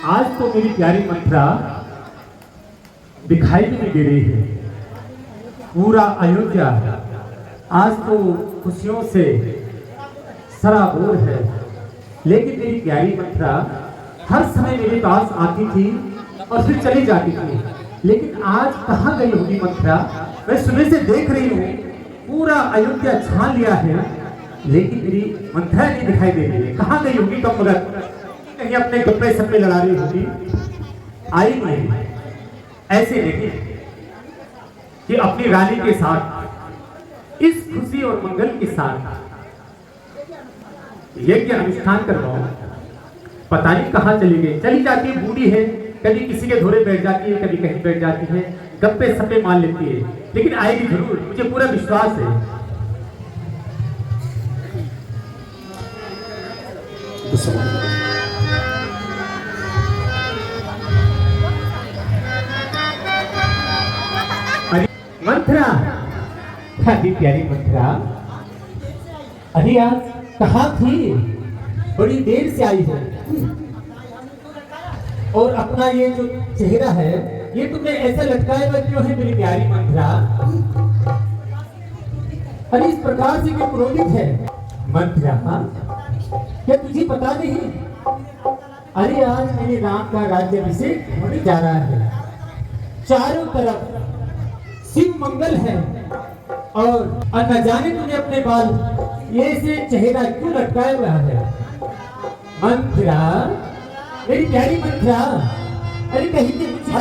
आज तो मेरी प्यारी मंत्रा दिखाई भी नहीं दे रही है। पूरा अयोध्या आज तो खुशियों से सराबोर है, लेकिन मेरी प्यारी मंत्रा हर समय मेरे पास आती थी और फिर चली जाती थी। लेकिन आज कहाँ गई होगी मंत्रा? मैं सुबह से देख रही हूँ, पूरा अयोध्या छान लिया है, लेकिन मेरी मंत्रा नहीं दिखाई दे रही है। कहाँ गई होगी? तो मगर कहीं अपने गप्पे सप्पे लड़ा रही होगी, आई नहीं। ऐसे नहीं कि अपनी रानी के साथ इस खुशी और मंगल के साथ यज्ञ अनुष्ठान करवाओ। पता नहीं कहाँ चली गई, चली जाती है, बूढ़ी है, कभी किसी के धोरे बैठ जाती है, कभी कहीं बैठ जाती है, गप्पे सप्पे मान लेती है, लेकिन आएगी जरूर, मुझे पूरा विश्वास है। मंत्रा, अभी प्यारी मंत्रा, अरे आज कहाँ थी? बड़ी देर से आई है, और अपना ये जो चेहरा है ये तुमने ऐसा लटकाया हुआ क्यों है मेरी प्यारी मंत्रा? अरे इस प्रकार से क्यों क्रोधित है मंत्रा? क्या तुझे पता नहीं? अरे आज मेरे राम का राज्याभिषेक होने जा रहा है, चारों तरफ शिव मंगल है, और न जाने तुझे अपने बाल ये से चेहरा क्यों लटकाया हुआ है मंत्रा? मेरी प्यारी मंत्रा, अरे कहीं के मुझे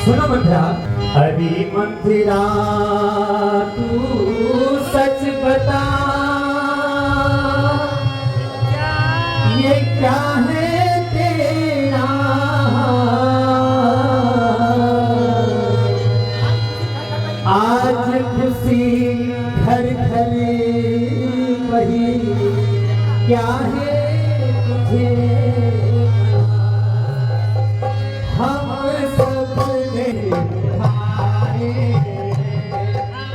सुनो मंत्रा। अरे मंत्रा तू सच बता, ये क्या है तेरा? आज खुशी घर घरे वही क्या है तुझे? हम सब ने खाए,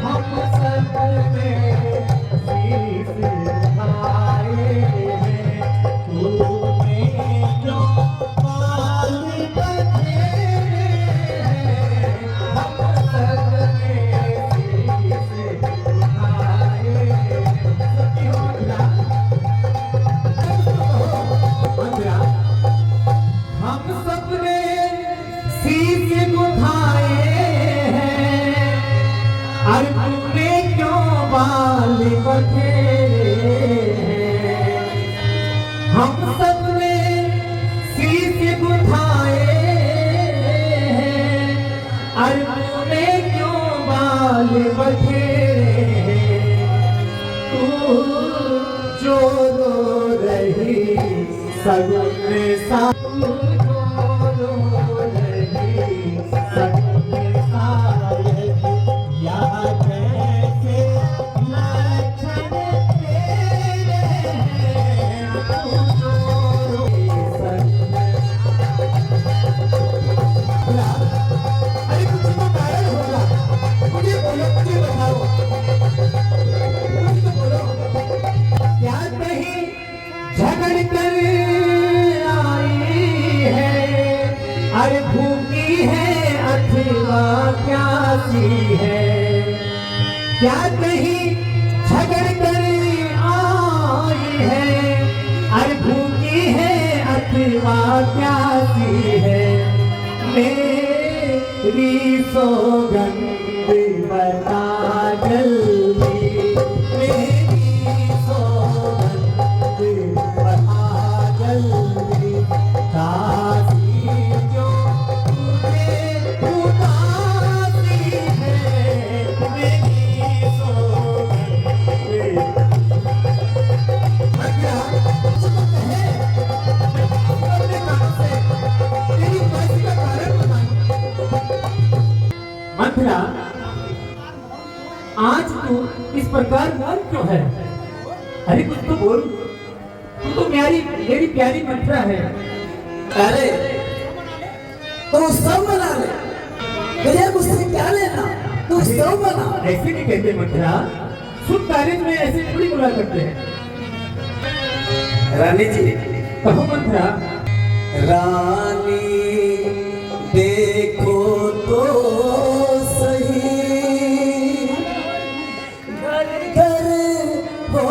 हम सब ने शीश खाए, तूने जो बाल बखेरे, हम सब ने शीश खाए। हम सबने शीश उठाए हैं, और तूने क्यों बाल बखेरे हैं? हम सबने शीश उठाए हैं, और तूने क्यों बाल बखेरे हैं? तू जो रो रही सगुन सा, झगड़ कर आई है, अरे भूखी है अथवा प्यासी है? क्या कहीं झगड़ कर आई है, अरे भूखी है अथवा प्यासी है? मेरी सौगंध बता जल्दी, मेरी सौगंध बता जल्दी, काशी जो तुझे उदासी है, मेरी सौगंध मंत्रा, आज तू इस प्रकार मौन क्यों है? अरे कुछ तो बोल, तू तो मेरी प्यारी मंत्रा है। अरे तो सब बना ले, मुझे मुझसे क्या लेना? तू सब बना। ऐसे नहीं कहते मंत्रा, शुभ कार्य में ऐसे थोड़ी बुला करते हैं। रानी जी कहो मंत्रा। रानी देखो तो सही, घर घर हो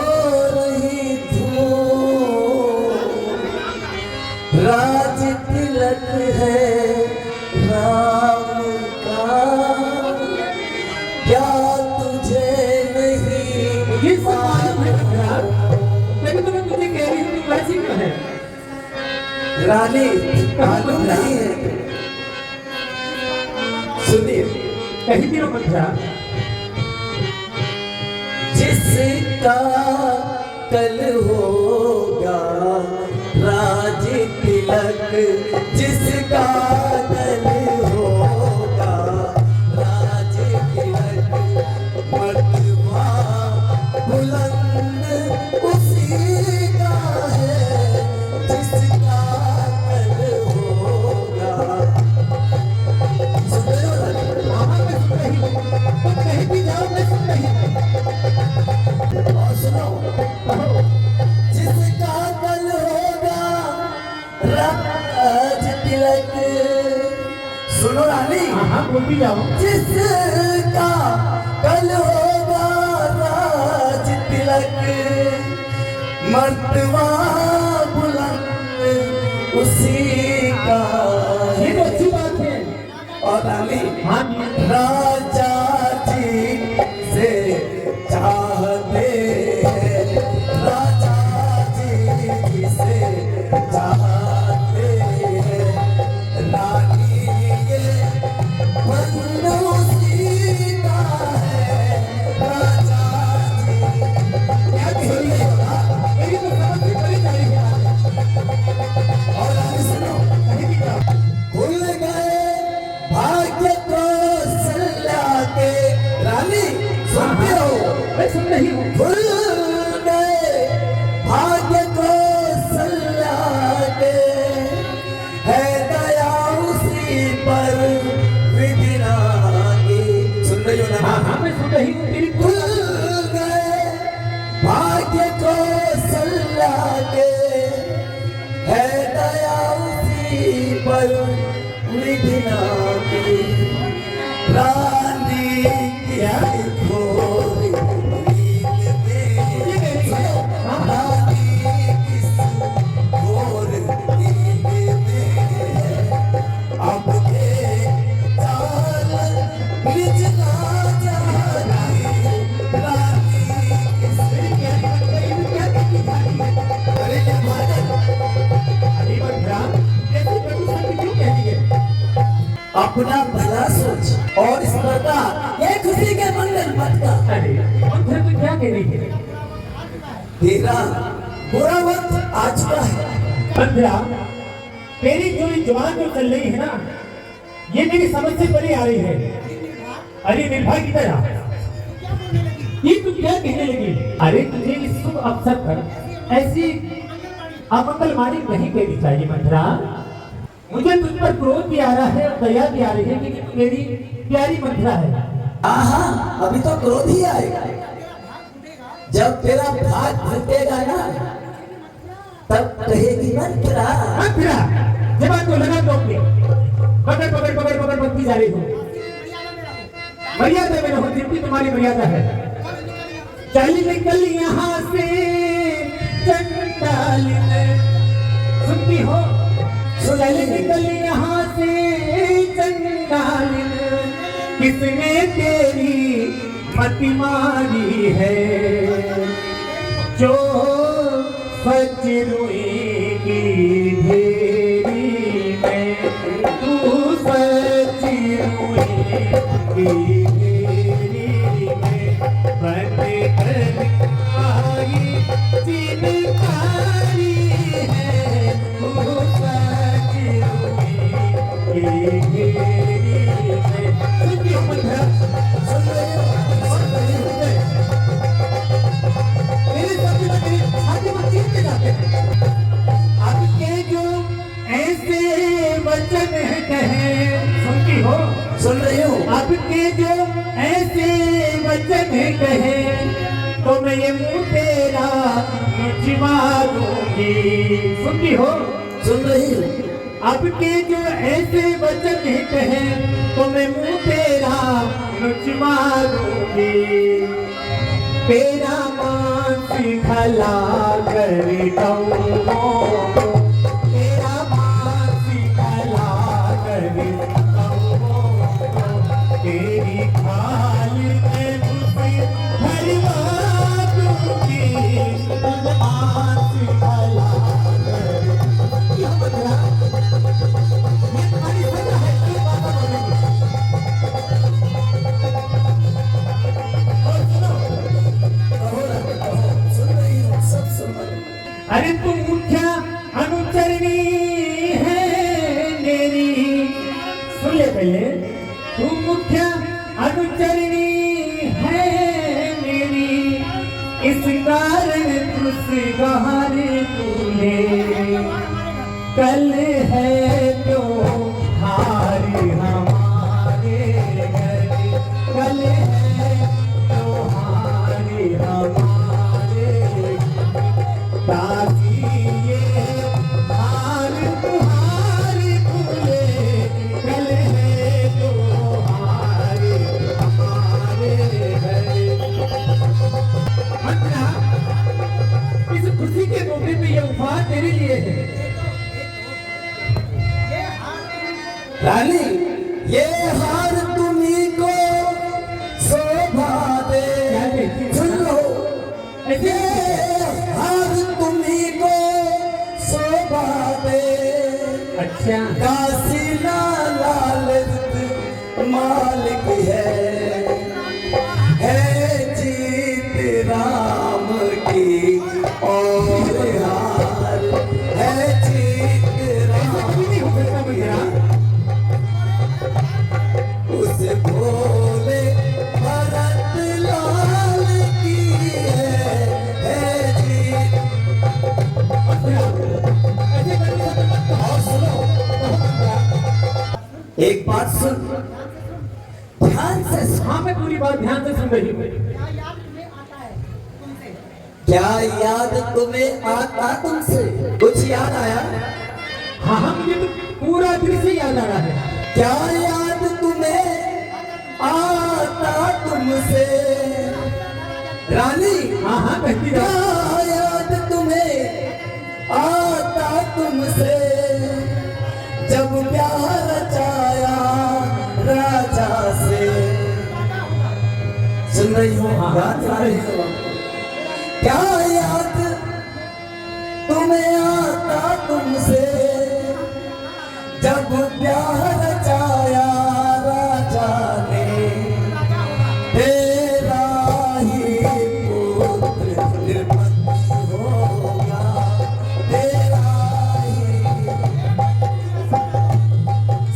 रही धूम, राज तिलक है राम का, क्या तुझे नहीं ये सब मालूम है भद्रा, लेकिन तो मैं तुझे कह रही हूँ तुम वैसी क्यों है? रानी मालूम नहीं है? सुनिए, कहीं भी भद्रा, जिसका कल होगा राज तिलक, जिसका कल होगा राज तिलक, मर्तबा बुलंद उसी का है, जिसका कल होगा। सुन रहे हो रानी? हाँ मैं सुन रही हूँ, तुम कहीं भी जाओ मैं सुन रही हूँ। और सुनो, जिसका कल होगा राज तिलक, सुनो रानी, हाँ बोल भी जाओ। जिसका कल होगा राज तिलक, मर्तबा बुलंद उसी का ये तो अच्छी बात है। और रानी, हाँ राजा जी से चाहते हैं, राजा जी से चाहते हैं, रानी ये मन उसी का है, राजा जी। क्या कह रही है? मेरी तो समझ में पड़ी जा रही है। और रानी सुनो, कहीं भी जाओ। खुल गए भाग्य को सल्ला के, रानी सुनते हो? मैं सुन रही हूँ। खुल गए भाग्य को सल्ला के, है दया उसी पर विधिना की। सुन रही हो ना? हाँ मैं सुन रही हूँ। तेरी खुल गए भाग्य को सल्ला के, है दया उसी पर विधिना की, रानी क्या घोरी नींद में, रानी किस घोर नींद में, अब के चाल निज ना जानी, रानी किस। अरे ये महाराज, अरे भद्रा, ऐसी बड़ी बात क्यों कह रही है? अपना भला सोच और इस प्रकार ये खुशी के मंगल मत का। अरे और फिर तू क्या कह रही है? तेरा बुरा वक्त आ चुका है। भद्रा, तेरी जो ये जवान जो चल रही है ना, ये मेरी समझ से परे आ रही है। अरे निर्भय की तरह ये तू क्या कहने लगी? अरे तुझे इस शुभ अवसर पर ऐसी अमंगलवाणी नहीं कहनी चाहिए भद्रा। मुझे तुझ पर क्रोध भी आ रहा है और दया भी आ रही है कि तू मेरी प्यारी मंथरा है। हाँ, अभी तो क्रोध ही आएगा। जब तेरा भाग फूटेगा ना, तब कहेगी मंत्रा। मंथरा, जब तो लगा तो अपनी पकड़ पकड़ पकड़ पकड़ बनती जा रही हूँ। मर्यादा में रहो, जितनी तुम्हारी मर्यादा है। चल निकल यहाँ से चंडालिन, सुनती हो? चल निकल यहाँ से चंडालिन, किसने तेरी मति मारी है, जो सच रुई की ढेरी में, तू सच रुई की ढेरी में, बन कर आई चिनकारी है, तू सच रुई की ढेरी में। सुनिए मंथरा, सुन रही हो? सुन रही हो? मेरे साथी में मेरी छाती में चीरते जाते हैं। आपके जो ऐसे वचन कहे, सुनती हो? सुन रही हो? आपके जो ऐसे वचन कहे, तो मैं ये मुंह तेरा छिपा दूंगी। सुनती हो? सुन रही हो? अब के जो ऐसे वचन कहे तो मैं मुंह तेरा नुच मारूंगी, तेरा मांस खला कर कहूँ, तेरा मांस खला कर कहूँ, तेरी खाल में मुझे भरवा दूंगी, मांस खला कर। यह बदला ये तुम्हारी सजा है, ये बात बोलेंगे। और सुनो, सुन रही हूँ, सब सुन रही हूँ। अरे तुम मुख्य अनुचरणी है मेरी, सुन ले पहले, तुम मुख्य अनुचरणी है मेरी, इस कारण तुझ गहारे तूने, कल है तो हारी हमारे घर, कल है तो हारी हमारे, ताकि ये हार तुम्हारी खुले, कल है तो हारी हमारे घर। मंत्रा, इस खुशी के मौके पे ये उपहार तेरे लिए है। रानी, ये हार तुम्ही को शोभा दे, सुन लो, ये हार तुम्ही को शोभा दे। अच्छा, काशी लाल मालिक है जीत राम की और हार है जीत राम नहीं हो सकता मंत्रा। उस भोले भरत लाल की है जीत। और सुनो, एक बात सुन, ध्यान से सुन। हाँ, मैं पूरी बात ध्यान से सुन रही हूँ। क्या याद तुम्हें आता तुमसे? कुछ याद आया? हाँ हाँ, मुझे तो पूरा दृश्य याद आ रहा है। क्या याद तुम्हें आता तुमसे? रानी, हाँ हाँ, कहती क्या रहो। याद तुम्हें आता तुमसे? जब प्यार रचाया राजा से। सुन रही हो? हाँ, बात आ रही हो? क्या याद तुम्हें आता तुमसे? जब प्यार रचाया राजा ने, तेरा ही पुत्र निर्बंध होगा, तेरा ही।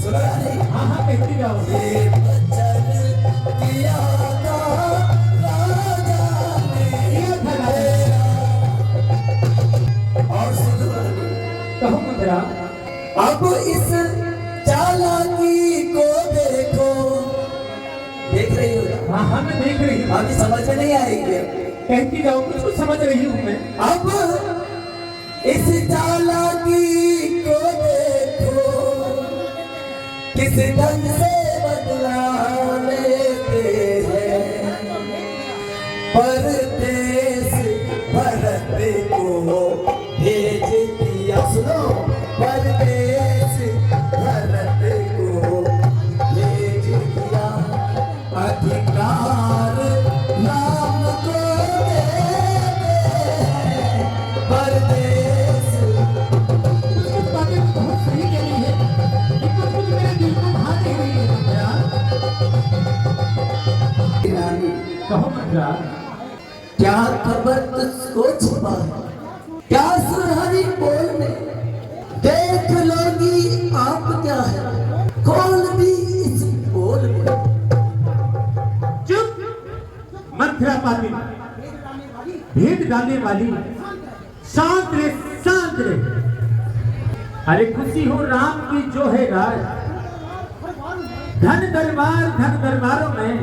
सुना नहीं? हाँ हाँ, कहती रहो। ये वचन किया था राजा ने, तेरा। और सुनो, कहो मंत्रा। अब इस चालाकी को देखो। देख रही हो? हाँ हाँ, मैं देख रही हूँ। अभी समझ में नहीं आएगी। कहती रहो, कुछ कुछ समझ रही हूँ मैं। अब इस चालाकी को देखो, किस ढंग से बदला लेते हैं। परदेश भरत को भेज दिया। सुनो, परदेश भरत को भेज दिया। अधिकार नाम को देते हैं परदेश। कुछ बातें बहुत सही कह रही है, लेकिन कुछ मेरे दिल को भा नहीं रही है मंत्रा। कहो मंत्रा। क्या खबर तुझको छुपा है? क्या सुनहरी बोल में देख लोगी आप क्या है? खोल भी इस बोल में। चुप, मंत्रा पाती, भेद डालने वाली, शांत रे, शांत रे। अरे खुशी हो राम की जो है राज, धन दरबारों में,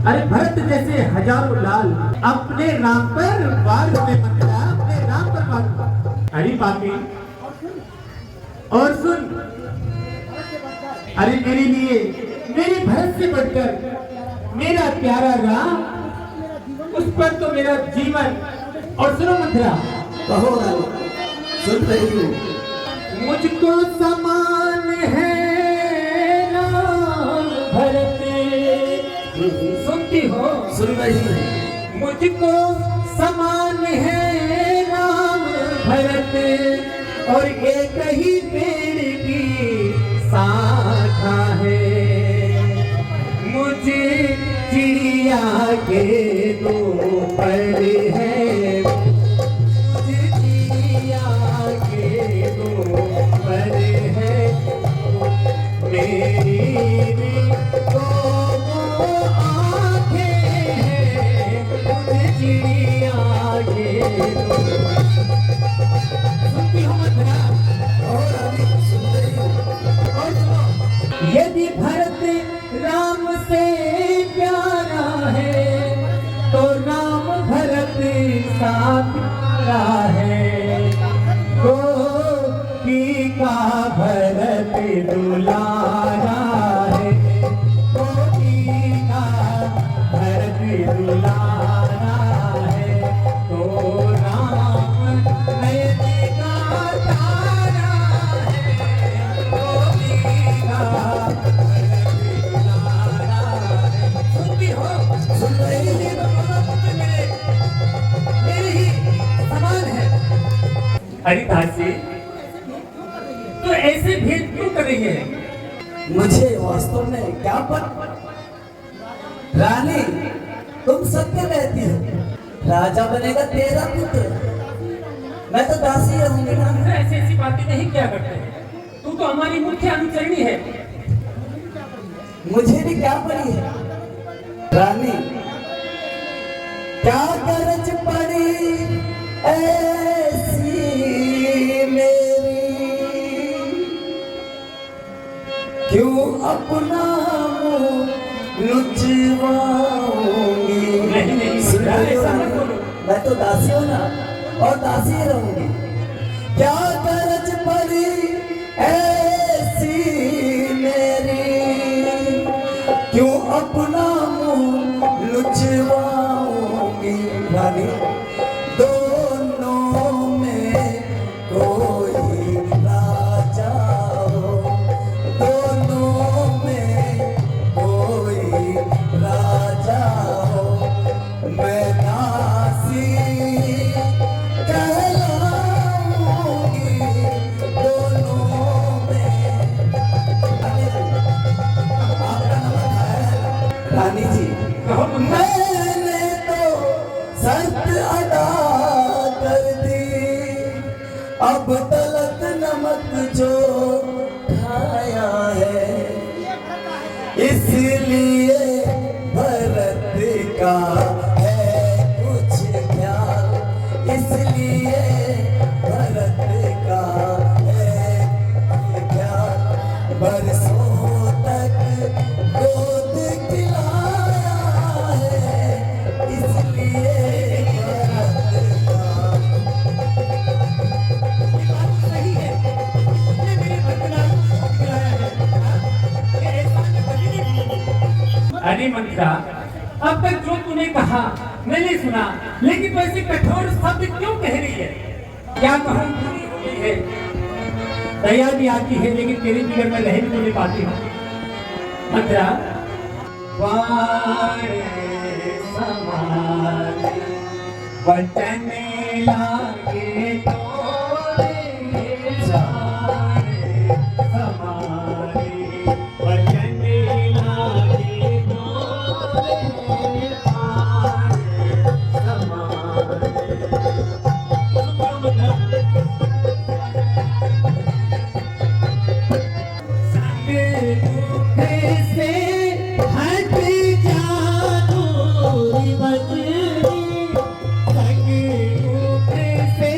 अरे भरत जैसे हजारों लाल अपने राम पर वार हुए मंत्रा, अपने राम पर वार हुए। अरे बाकी और सुन, अरे मेरे लिए, मेरे भरत से बढ़कर मेरा प्यारा राम, उस पर तो मेरा जीवन। और सुनो मंत्रा, कहो रानी, सुन रही हूँ। मुझको समान है राम भरत, सुनती हो? सुन रही हूँ। मुझको समान है राम भरत, और एक ही पेड़ की शाखा है। मुझे चिड़िया के दो पर है, मुझे चिड़िया के दो पर है। मेरी दो आँखें हैं, मुझे चिड़िया के दो। सुनती हो मंत्रा? कहो रानी, सुन रही हूँ। और सुनो, यदि भरत राम से प्यारा है, तो राम भरत सा प्यारा है। गोपी का भरत दुलारा है, गोपी का भरत दुलारा है। तो राम नयन का तारा है, गोपी का भरत दुलारा है। सुनती हो? सुन रही हूँ। ये तो दोनों पुत्र मेरे ही समान है। अरे दासी, तो ऐसे भेद क्यों कर रही है? मुझे वास्तव में क्या पता। रानी, तुम सत्य रहती हो। राजा बनेगा तेरा पुत्र, मैं तो दासी रहूंगी ना। ऐसी ऐसी बातें नहीं क्या करते? तू तो हमारी मुख्य अनुचरणी है। मुझे भी क्या पड़ी है रानी, क्या गरज पड़ी ऐसी मेरी, क्यों अपना मुंह लुचवाऊंगी। नहीं, नहीं, सुन रही हो ऐसा मत रानी? बोलो। मैं तो दासी हूँ ना, और दासी ही रहूंगी। क्या गरज पड़ी ऐसी मेरी, क्यों अपना मुंह लुचवाऊंगी। रानी, दोनों में कोई राजा हो, दोनों में कोई राजा हो। मैं दासी कहलाऊंगी दोनों में। आपका नंबर है रानी जी। कहो मंत्रा। मैंने तो शर्त अदा कर दी, अब तलक नमक जो खाया है, इसलिए भरत का है कुछ ख्याल, इसलिए भरत का है ख्याल। बरसों तक गोद खिलाया है, इसलिए भरत का। ये बात सही है। ये मेरे बरकरार खिलाया है। हाँ? ये एहसान मैं कभी नहीं भूलूंगी। अरे मंत्रा, अब तक जो तूने कहा मैंने सुना, लेकिन तू ऐसे कठोर शब्द क्यों कह रही है? क्या कहूँ, पूरी हो गई है। दया भी आती है, लेकिन तेरे जिगर में रह भी नहीं पाती हूँ। मंत्रा, वारे समारे वचन लागे तोरे, सारे समारे वचन लागे तोरे, सारे समारे। से हट जानो बजरी, संग से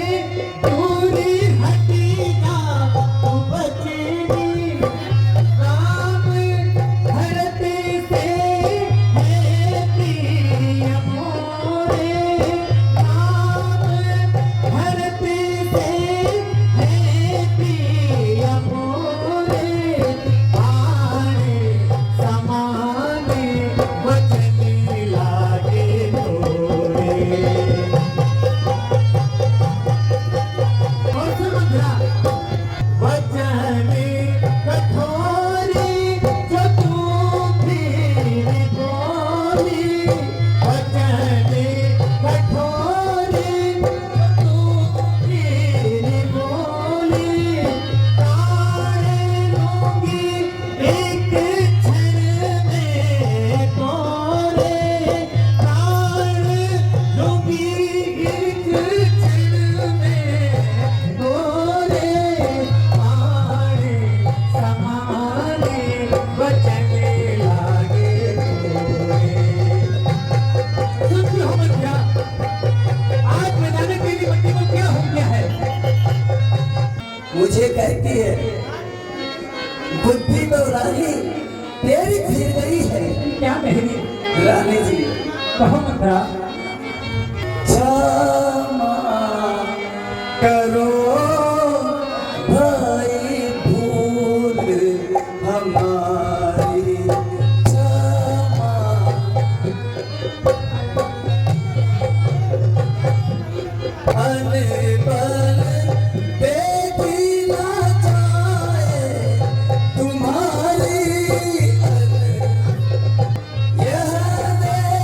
वचने कठोरी जो तू फिर बोली, वचने कठोरी जो तू फिर बोली, तार लूंगी एक क्षण में तोरे, तार लूंगी एक क्षण में तोरे, आने समाने बचने लागे तोरे। सुनती हो मत क्या? आज मैदान तेरी बच्ची को क्या हो गया है? मुझे कहती है बुद्धि में रानी तेरी फिर गई है। क्या कह रही है? रानी जी कहो मंत्रा। क्षमा करो भाई भूल हमारी, क्षमा अनबन देखी ना जाए तुम्हारी, यह देख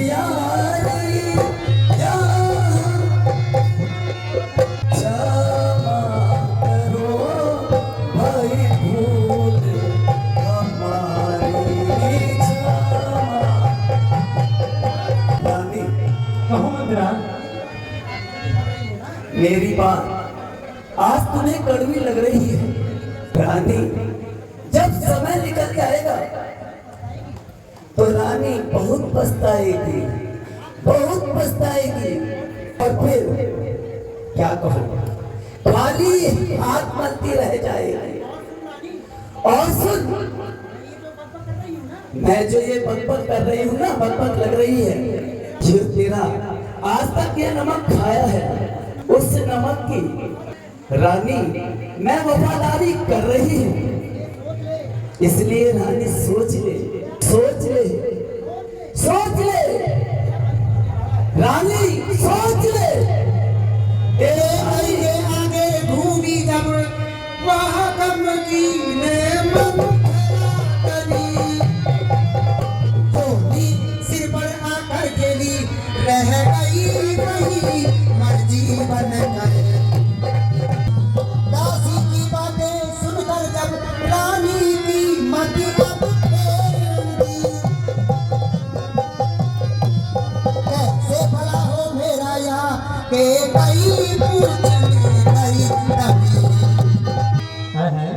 बात प्यारी, क्षमा करो भाई भूल हमारी, क्षमा। रानी कहो मंत्रा। मेरी बात आज तुम्हें कड़वी लग रही है। रानी जब समय निकल जाएगा तो रानी बहुत पछताएगी, बहुत पछताएगी, और फिर क्या कहूँ, खाली हाथ मलती रह जाएगी। और सुन, मैं जो ये बकबक कर रही हूँ ना, बकबक लग रही है, जो तेरा आज तक ये नमक खाया है, उस नमक की रानी मैं वफादारी कर रही हूँ। इसलिए रानी सोच ले, सोच ले, सोच ले, रानी सोच ले। तेरे आगे आगे घूमी जब वह कम की ने मन करी, होली सिर पर आकर गेली रह गई वही मर्जी बन गए। दासी की बातें सुनकर जब रानी की मति अब फेरंगी, कैसे भला हो मेरा यहाँ के कई पूछने कई कभी। है।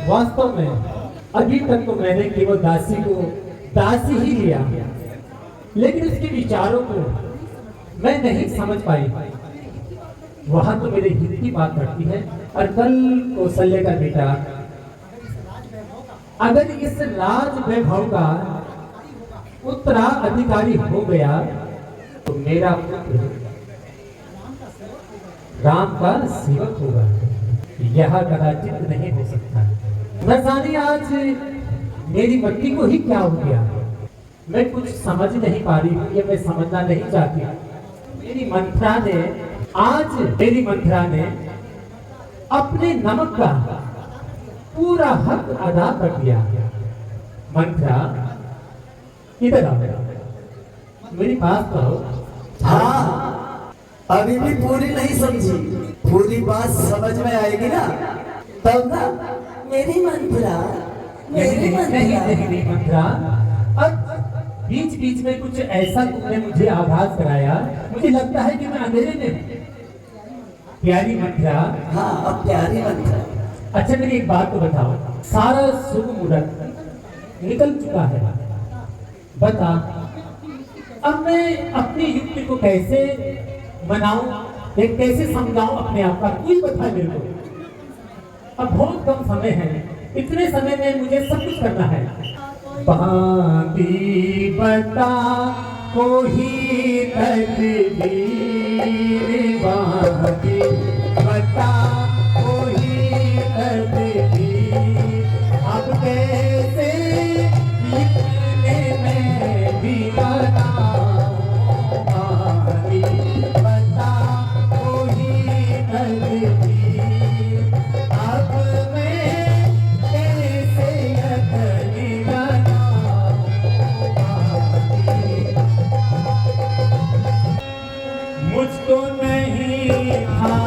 वास्तव में अभी तक तो मैंने केवल दासी को दासी ही लिया, लेकिन उसके विचारों को मैं नहीं समझ पाई। वहां तो मेरे हित की बात बढ़ती है, और कल कौशल्य का बेटा अगर इस राज वैभव का उत्तराधिकारी हो गया तो मेरा पुत्र राम का सेवक होगा। यह कदाचित नहीं हो सकता। न जाने आज मेरी मट्टी को ही क्या हो गया। मैं कुछ समझ नहीं पा रही हूँ, ये मैं समझना नहीं चाहती। मेरी मंत्रा ने अपने नमक का पूरा हक अदा कर दिया। मंत्रा इधर आओ, मेरी बात करो। हाँ, अभी भी पूरी नहीं समझी, पूरी बात समझ में आएगी ना तब ना। मेरी मंत्रा, मेरी नहीं मंत्रा, अब बीच बीच में कुछ ऐसा तुमने मुझे आभास कराया, मुझे लगता है कि मैं अंधेरे में हूं। प्यारी मंत्रा। हाँ, अब प्यारी मंत्रा। अच्छा मेरी एक बात तो बताओ, सारा शुभ मुहूर्त निकल चुका है, बता अब मैं अपनी युक्ति को कैसे मनाऊं, या कैसे समझाऊं अपने आप का, कोई बता मेरे को। अब बहुत कम समय है, इतने समय में मुझे सब कुछ करना है। बाकी बता कोई तकदीर, बाकी बता कोई तकदीर, अब कैसे लिखने में भी बता, बाकी नहीं था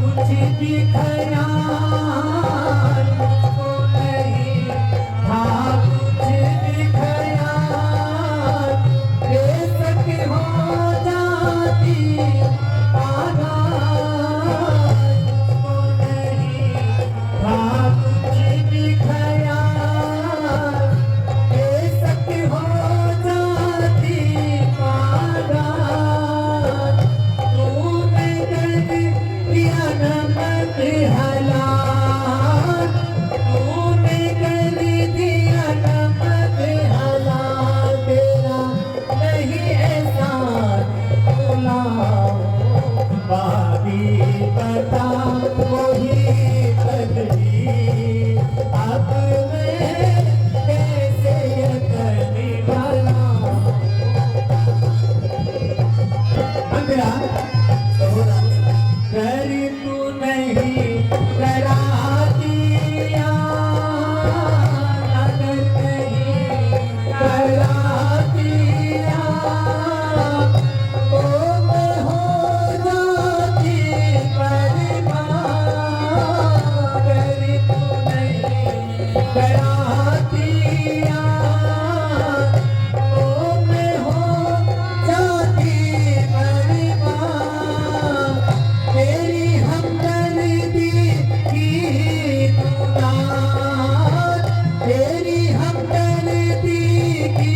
कुछ भी ख्याल, मुझको नहीं था कुछ भी ख्याल, बेशक हो जाती आगाज, मुझको नहीं था कुछ भी ख्याल, बेशक हो जाती आगाज, तूने कर दिया नमक हलाल, तूने कर दिया नमक हलाल, तेरा नहीं एहसान गुलाम बाकी बता वही तकदीर, अब मैं कैसे यकीन बनाऊं। मंगला कर तू नहीं करा दिया, अगर नहीं करा दिया तो मैं हो जाती बर्बाद, कर तू नहीं करा दिया तो मैं हो जाती बर्बाद, तेरी हमदर्दी की मुराद, तेरी हमदर्दी की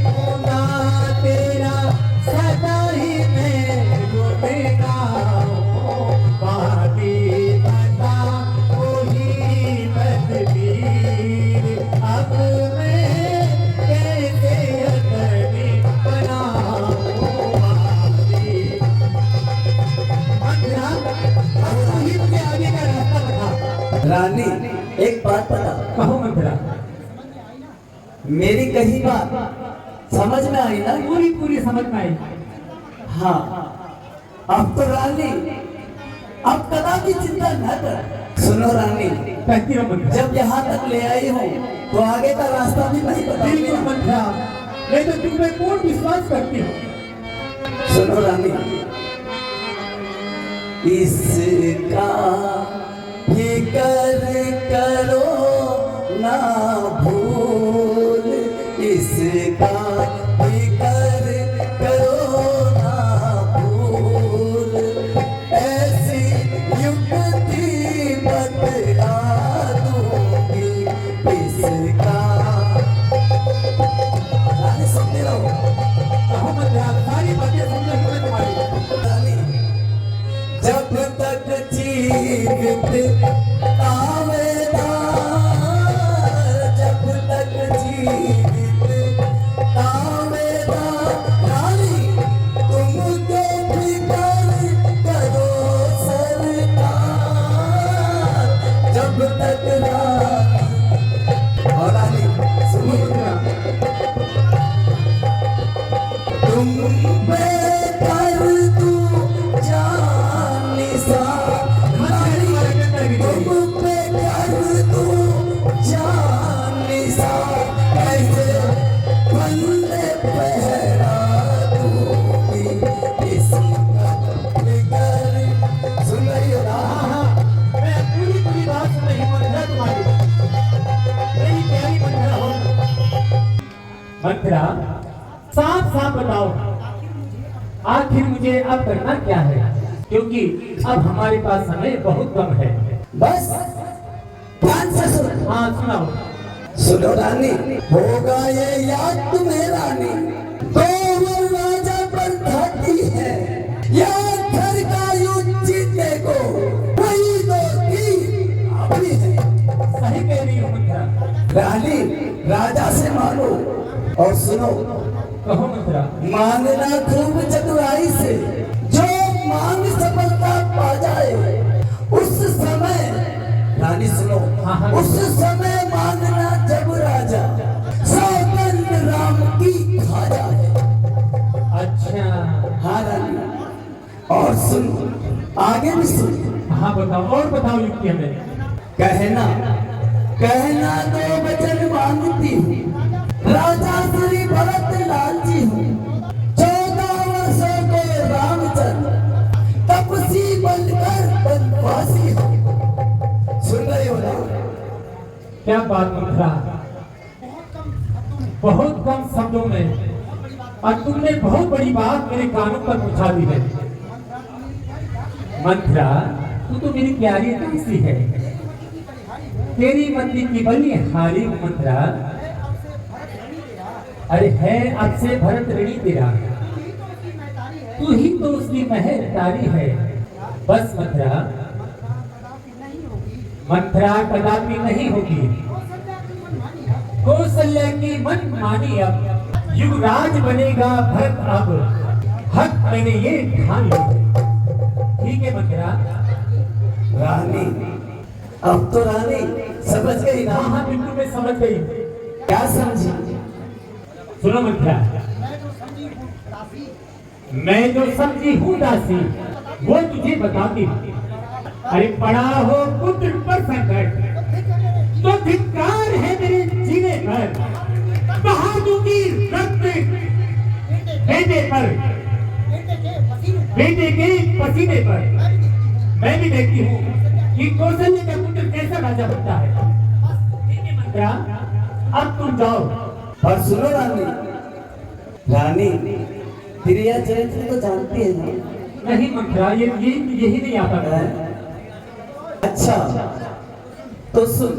मुराद, तेरा सदा ही मैं गुनहगारों बाकी बता वही तकदीर, अब मैं कैसे यकीन बनाऊं बाकी। रानी एक बात बता, कहो मंत्रा। मेरी कही बात समझ में आई ना? पूरी पूरी समझ में आई। हाँ, अब तो रानी अब कदापि चिंता न कर। सुनो रानी, कहती हो मंत्रा। जब यहाँ तक ले आई हूँ तो आगे का रास्ता भी नहीं बिल्कुल बताऊंगा। मंत्रा, मैं तो तुम पे पूर्ण विश्वास करती हूँ। सुनो रानी, इसका फिकर करो ना भूल, इसका फिकर करो ना भूल, ऐसी युक्ति बतला दूंगी इसका। रानी सुनते रहो। कहो मंत्रा, सारी बातें समझ में तुम्हारी। रानी, जब तक जीवित तावेदार, जब तक जीवित तावेदार, रानी तुमको फिकर करो सरकार, जब तक रानी। और रानी सुनो, तुम पे कर दूं जान निसार, रानी तुम पे कर दूं जान निसार, कैसे बंदे पहरा दूंगी इसका फिकर। सुन रही हो ना? मैं पूरी पूरी बात सुन रही हूँ मंत्रा तुम्हारी। मेरी प्यारी मंत्रा हो। मंत्रा, साफ साफ बताओ, आखिर मुझे अब करना क्या है, क्योंकि अब हमारे पास समय बहुत कम है। बस ध्यान से सुनो। हाँ सुनाओ। सुनो रानी, होगा ये याद तुम्हें रानी, दो राजा पर धरती है, याद घर का युद्ध जीतने को वही दो तीर अभी है। सही कह रही हूँ मंत्रा। रानी, राजा से मानो और सुनो, कहो मंत्रा। मांगना खूब चतुराई से, जो मांग सफलता पा जाए उस समय। रानी सुनो, हाँ। उस समय मांगना जब राजा सौगंध राम की खा जाए। अच्छा। हाँ रानी, और सुन, आगे भी सुन। हाँ बताओ, और बताओ युक्ति हमें। कहना कहना दो वचन मांगती हूँ, राजा श्री भरत लाल जी हूँ, 14 वर्षों के रामचंद्र क्या बात मंत्रा, बहुत कम शब्दों में और तुमने बहुत बड़ी बात मेरे कानों पर पहुंचा दी है। मंत्रा, तू तो मेरी प्यारी दासी है, तेरी मति की बनी हारी मंत्रा। अरे है अब से भरत ऋणी तेरा, तू ही तो उसकी महर तारी है। बस मंत्रा, मंत्रा कदापि नहीं होगी कौशल्या की मन मानी। अब युवराज बनेगा भरत, अब हक मैंने ये ठान लिया। ठीक है मंत्रा। रानी, अब तो रानी समझ गई ना? हाँ बिल्कुल मैं समझ गई। क्या समझी? सुनो मंत्रा, मैं जो समझी हूँ दासी वो तुझे बताती हूँ। अरे पड़ा हो पुत्र पर संकट तो धिक्कार है मेरे जीने पर, बहा दूंगी रक्त बेटे पर, बेटे के पसीने पर। मैं भी देखती हूँ कि कौशल्य का पुत्र कैसा राजा बनता है। ठीक है मंत्रा, अब तुम जाओ। और सुनो रानी, रानी प्रिया चरित्र तो जानती है ना? नहीं मंत्रा, यही नहीं आता है। अच्छा तो सुन,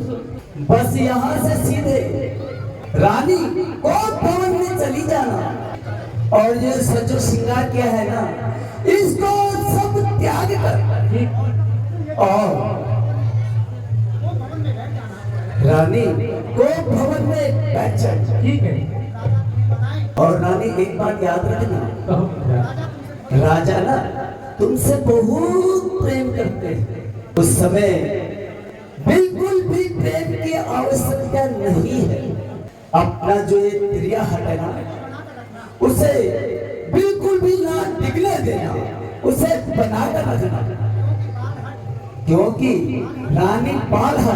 बस यहाँ से सीधे रानी को भवन में चली जाना और ये सजो श्रृंगार किया है ना, इसको सब त्याग कर और रानी को भवन में बैठ जाए। ठीक है। और रानी एक बात याद रखना, कहो मंत्रा। राजा ना तुमसे बहुत प्रेम करते हैं। उस समय बिल्कुल भी प्रेम की आवश्यकता नहीं है। अपना जो ये त्रिया है ना, उसे बिल्कुल भी ना डिगने देना, उसे बनाकर रखना, क्योंकि रानी बाल है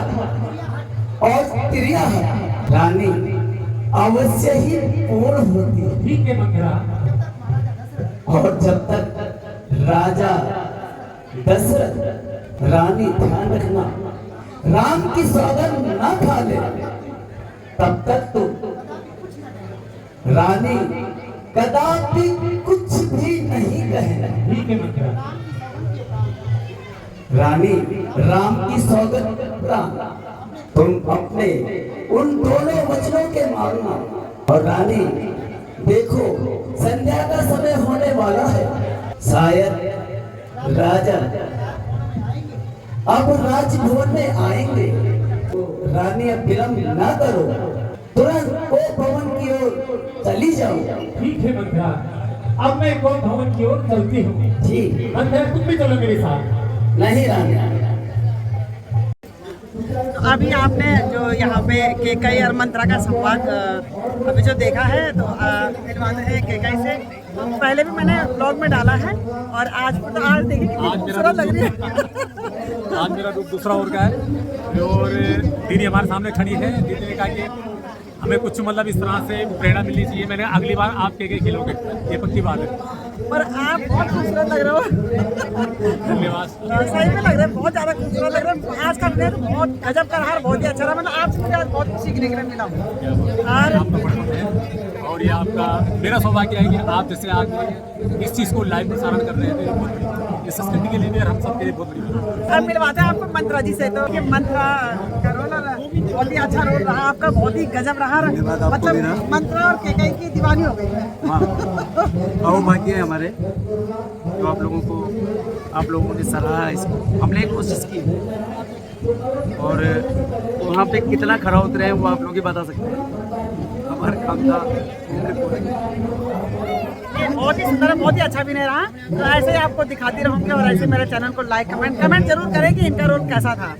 और त्रिया है। रानी अवश्य ही पूर्ण होती है। ठीक है मंत्रा। और जब तक राजा दशरथ, रानी ध्यान रखना, राम की सौगंध ना खा ले, तब तक तो रानी कदापि कुछ भी नहीं कहना। ठीक है मंत्रा। रानी राम की सौगंध राम, तुम अपने उन दोनों वचनों के मानना। और रानी देखो, संध्या का समय होने वाला है, शायद राजा अब राजभवन में आएंगे। तो रानी अब विलंब ना करो, तुरंत वो भवन की ओर चली जाओ। ठीक है मंत्रा, अब मैं गौ भवन की ओर चलती हूँ। ठीक मंत्रा, तुम भी चलो मेरे साथ। नहीं रानी। तो अभी आपने जो यहाँ पे केकई और मंत्रा का संवाद अभी जो देखा है, तो मिलवाते हैं केकई से। पहले भी मैंने ब्लॉग में डाला है और आज देखिए कितनी खूबसूरत लग रही है। आज मेरा रूप दूसरा और का है और दीदी हमारे सामने खड़ी है। दीदी ने कहा कि हमें कुछ मतलब इस तरह से प्रेरणा मिलनी चाहिए। मैंने अगली बार आप के खिलोगे, ये पक्की बात है। पर आप बहुत खूबसूरत लग रहे हो। धन्यवाद। सही में लग रहे हैं, बहुत ज़्यादा खूबसूरत लग रहे हैं। आज का दिन बहुत गजब का रहा, बहुत ही अच्छा रहा। मतलब आपसे मुझे आज बहुत सीखने के लिए मिला। और आप तो बड़े होते हैं और ये आपका मेरा सौभाग्य है कि आप जैसे आज इस चीज़ को लाइव प्रसारण कर रहे थे। ये संस्कृति के लिए भी और हम सबके लिए बहुत बड़ी बात है। अब मिलवाते हैं आपको मंत्रा जी से। तो ये मंत्रा का रोल बहुत ही अच्छा रोल रहा आपका, बहुत ही गजब रहा। मतलब मंत्रा और केकई की दीवानी हो गई है। और बाकी है हमारे जो आप लोगों ने सराहा इसको, हमने कोशिश की और वहाँ पे कितना खरा उतरे हैं वो आप लोग ही बता सकते हैं। हमारे काम था बहुत ही सुंदर है, बहुत ही अच्छा भी नहीं रहा। तो ऐसे ही आपको दिखाती रहूँगी और ऐसे मेरे चैनल को लाइक कमेंट जरूर करें कि इनका रोल कैसा था।